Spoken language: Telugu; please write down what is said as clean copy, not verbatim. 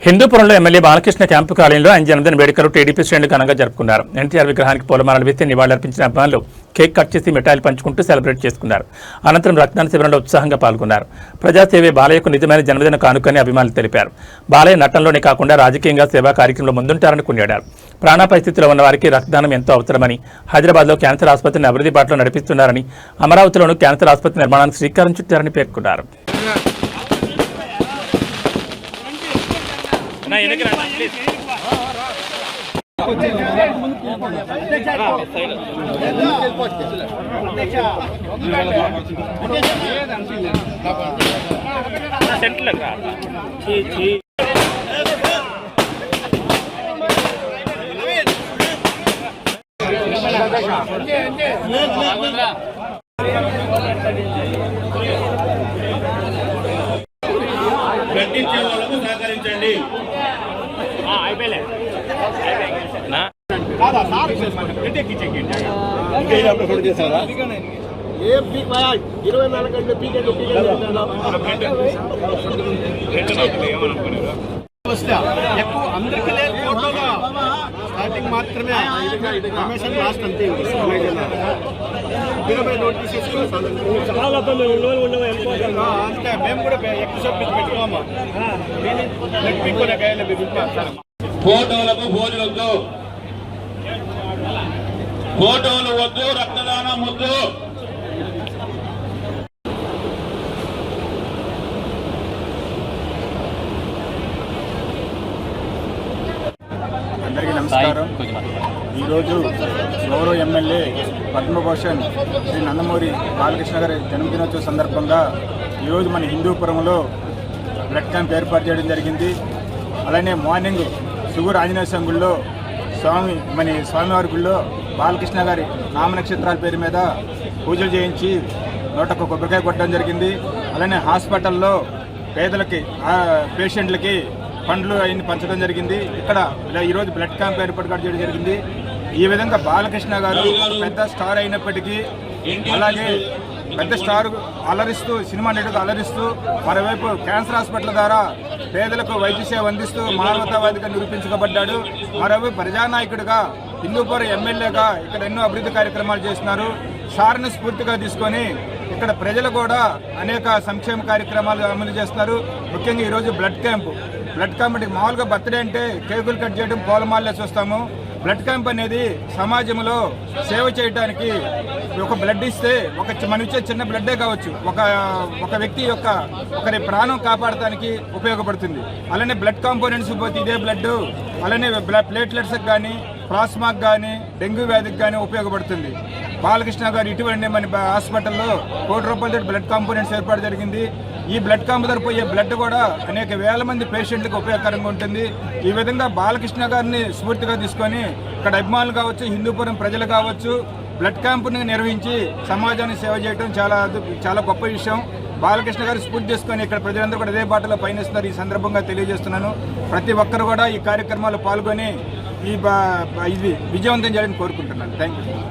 హిందూపురంలో ఎమ్మెల్యే బాలకృష్ణ క్యాంపు కాలనీలో ఆయన జన్మదిన వేడుకలు టీడీపీ శ్రేణులు ఘనంగా జరుపుకున్నారు. ఎన్టీఆర్ విగ్రహానికి పూలమాలలు వేసి నివాళులర్పించిన అభిమానులు కేక్ కట్ చేసి మిఠాయిలు పంచుకుంటూ సెలబ్రేట్ చేసుకున్నారు. అనంతరం రక్తదాన శిబిరంలో ఉత్సాహంగా పాల్గొన్నారు. ప్రజాసేవే బాలయ్యకు నిజమైన జన్మదిన కానుకని అభిమానులు తెలిపారు. బాలయ్య నటనలోనే కాకుండా రాజకీయంగా సేవా కార్యక్రమంలో ముందుంటారని కొనియాడారు. ప్రాణాపాయ స్థితిలో ఉన్న వారికి రక్తదానం ఎంతో అవసరమని, హైదరాబాద్లో క్యాన్సర్ ఆసుపత్రిని అభివృద్ధి బాటలో నడిపిస్తున్నారని, అమరావతిలోనూ క్యాన్సర్ ఆసుపత్రి నిర్మాణానికి శ్రీకారం చుట్టారని పేర్కొన్నారు. సహకరించండి. ఎక్కువ అందరికీ లేదు ఫోటోగా స్టార్టింగ్ మాత్రమే కమిషన్ లాస్ట్ అంతే 20 నోటీస్ చాలా అంతే మేము కూడా ఎక్కువ సబ్మిట్ పెట్టుకోమా ఫోటోలకు భోజనొద్దు, ఫోటోలు వద్దు, రక్తదానం వద్దు. అందరికీ నమస్కారం. ఈరోజు గౌరవ ఎమ్మెల్యే పద్మభూషణ్ శ్రీ నందమూరి బాలకృష్ణ గారి జన్మదినోత్సవ సందర్భంగా ఈరోజు మన హిందూపురంలో బ్లడ్ క్యాంప్ ఏర్పాటు చేయడం జరిగింది. అలానే మార్నింగ్ సుగూరు ఆంజనేయ స్వామి గుడిలో స్వామివారి గుడిలో బాలకృష్ణ గారి నామనక్షత్రాల పేరు మీద పూజలు చేయించి 101 కొబ్బరికాయ కొట్టడం జరిగింది. అలానే హాస్పిటల్లో పేషెంట్లకి పండ్లు అవన్నీ పంచడం జరిగింది. ఇక్కడ ఈరోజు బ్లడ్ క్యాంప్ ఏర్పాటు చేయడం జరిగింది. ఈ విధంగా బాలకృష్ణ గారు పెద్ద స్టార్ అయినప్పటికీ, అలాగే పెద్ద స్టార్ అలరిస్తూ, సినిమా నటుడు అలరిస్తూ, మరోవైపు క్యాన్సర్ హాస్పిటల్ ద్వారా పేదలకు వైద్య సేవ అందిస్తూ మానవతావాదిగా నిరూపించబడ్డాడు. మరోవైపు ప్రజానాయకుడిగా, హిందూపురం ఎమ్మెల్యేగా ఇక్కడ ఎన్నో అభివృద్ధి కార్యక్రమాలు చేస్తున్నారు. సార్ని స్ఫూర్తిగా తీసుకొని ఇక్కడ ప్రజలు కూడా అనేక సంక్షేమ కార్యక్రమాలు అమలు చేస్తున్నారు. ముఖ్యంగా ఈరోజు బ్లడ్ క్యాంపు అంటే మామూలుగా బర్త్డే అంటే కేకులు కట్ చేయడం, పూలమాలలే చూస్తాము. బ్లడ్ క్యాంప్ అనేది సమాజంలో సేవ చేయడానికి ఒక బ్లడ్ ఇస్తే మనం ఇచ్చే చిన్న బ్లడ్డే కావచ్చు, ఒక వ్యక్తి ఒకరి ప్రాణం కాపాడటానికి ఉపయోగపడుతుంది. అలానే బ్లడ్ కాంపోనెంట్స్ పోతే ఇదే బ్లడ్ అలానే ప్లేట్లెట్స్కి కానీ, ప్లాస్మాకి కానీ, డెంగ్యూ వ్యాధికి కానీ ఉపయోగపడుతుంది. బాలకృష్ణ గారు ఇటువంటి మన హాస్పిటల్లో ₹1 కోటి బ్లడ్ కాంపోనెంట్స్ ఏర్పాటు జరిగింది. ఈ బ్లడ్ క్యాంప్ ద్వారా పోయే బ్లడ్ కూడా అనేక వేల మంది పేషెంట్లకు ఉపయోగకరంగా ఉంటుంది. ఈ విధంగా బాలకృష్ణ గారిని స్ఫూర్తిగా తీసుకొని ఇక్కడ అభిమానులు కావచ్చు, హిందూపురం ప్రజలు కావచ్చు, బ్లడ్ క్యాంపుని నిర్వహించి సమాజాన్ని సేవ చేయడం చాలా గొప్ప విషయం. బాలకృష్ణ గారు స్ఫూర్తి చేసుకొని ఇక్కడ ప్రజలందరూ కూడా అదే బాటలో పయనిస్తున్నారు. ఈ సందర్భంగా తెలియజేస్తున్నాను. ప్రతి ఒక్కరు కూడా ఈ కార్యక్రమాలు పాల్గొని ఇది విజయవంతం చేయాలని కోరుకుంటున్నాను. Thank you.